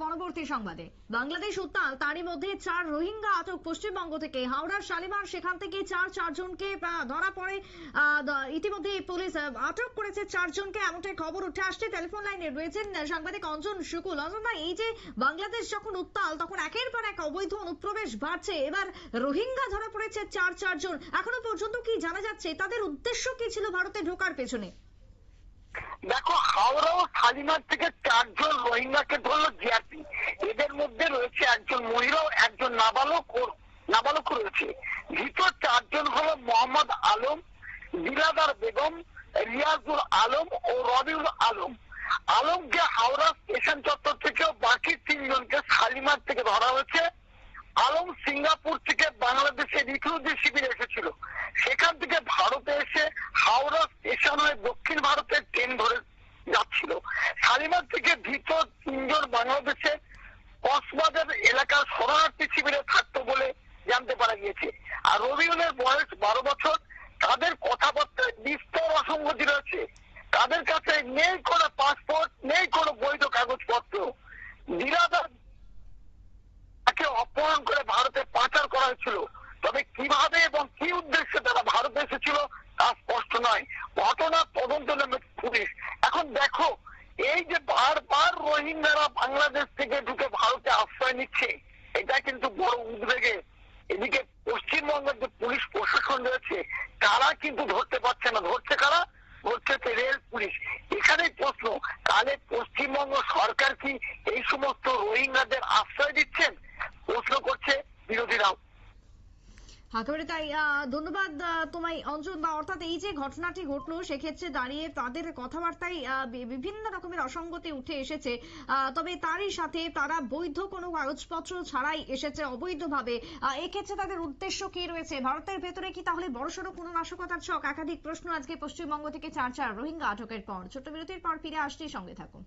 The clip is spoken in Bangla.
পরবর্তী সংবাদে। বাংলাদেশ উত্তাল, তারই মধ্যে 4 রোহিঙ্গা আটক পশ্চিমবঙ্গ থেকে। হাওড়ার শালিমার সেখান থেকে চারজনকে ধরা পড়ে। ইতিমধ্যে পুলিশ আটক করেছে 4 জনকে, এমনটাই খবর উঠে আসছে। টেলিফোন লাইনে রয়েছেন সাংবাদিক অঞ্জন শুকুল। অঞ্জন ভাই, এই যে বাংলাদেশ যখন উত্তাল তখন একের পর এক অবৈধ অনুপ্রবেশ বাড়ছে, এবার রোহিঙ্গা ধরা পড়েছে 4 জন। এখনো পর্যন্ত কি জানা যাচ্ছে তাদের উদ্দেশ্য কি ছিল ভারতে ঢোকার পেছনে? দেখো, হাওড়া ও শালিমার থেকে 4 জন রোহিঙ্গাকে ধরলো জিআরপি। এদের মধ্যে রয়েছে একজন মহিলা ও একজন নাবালক রয়েছে। ধৃত 4 জন হলো মোহাম্মদ আলম, দিলাদার বেগম, রিয়াজুল আলম ও রবিউল আলম। আলমকে হাওড়া স্টেশন চত্বর থেকে, বাকি 3 জনকে শালিমার থেকে ধরা হয়েছে। আলম সিঙ্গাপুর থেকে বাংলাদেশে রিফিউজি শিবিরে এসেছিল, সেখান থেকে ভারতে এসে হাওড়া স্টেশন হয়ে দক্ষিণ ভারতের ট্রেন ধরে যাচ্ছিল। শালিমার থেকে ধৃত 3 জন বাংলাদেশে কক্সবাজার এলাকার শরণার্থী শিবিরে থাকতো বলে জানতে পারা গিয়েছে। আর রবিউলের বয়স 12 বছর। তাদের কথাবার্তায় বিস্তর অসঙ্গতি রয়েছে। তাদের কাছে নেই কোনো পাসপোর্ট, নেই কোনো বৈধ কাগজপত্র। দিলাদার তাকে অপহরণ করে ভারতে পাচার করা হয়েছিল, তবে কিভাবে এবং কি উদ্দেশ্যে তারা ভারতে এসেছিল তা স্পষ্ট নয়। ঘটনা তদন্ত নেমে পুলিশ। এখন দেখো, এই যে বারবার রোহিঙ্গারা বাংলাদেশ থেকে ঢুকে ভারতে আশ্রয় নিচ্ছে, এটা কিন্তু বড় উদ্বেগে। এদিকে পশ্চিমবঙ্গের যে পুলিশ প্রশাসন রয়েছে তারা কিন্তু ধরতে পারছে না। ধরছে কারা? ধরছে রেল পুলিশ। এখানেই প্রশ্ন, তাহলে পশ্চিমবঙ্গ সরকার কি এই সমস্ত রোহিঙ্গাদের আশ্রয় দিচ্ছেন? প্রশ্ন করছে বিরোধীরাও। একেবারে তাই। ধন্যবাদ তোমায় অঞ্জন। অর্থাৎ এই যে ঘটনাটি ঘটলো, সেক্ষেত্রে দাঁড়িয়ে তাদের কথাবার্তায় বিভিন্ন রকমের অসঙ্গতি উঠে এসেছে। তবে তারই সাথে তারা বৈধ কোনো কাগজপত্র ছাড়াই এসেছে অবৈধভাবে। এক্ষেত্রে তাদের উদ্দেশ্য কি রয়েছে? ভারতের ভেতরে কি তাহলে বড়সড় কোনো নাশকতার ছক? একাধিক প্রশ্ন আজকে পশ্চিমবঙ্গ থেকে 4 রোহিঙ্গা আটকের পর। ছোট্ট বিরতির পর ফিরে আসছি, সঙ্গে থাকুন।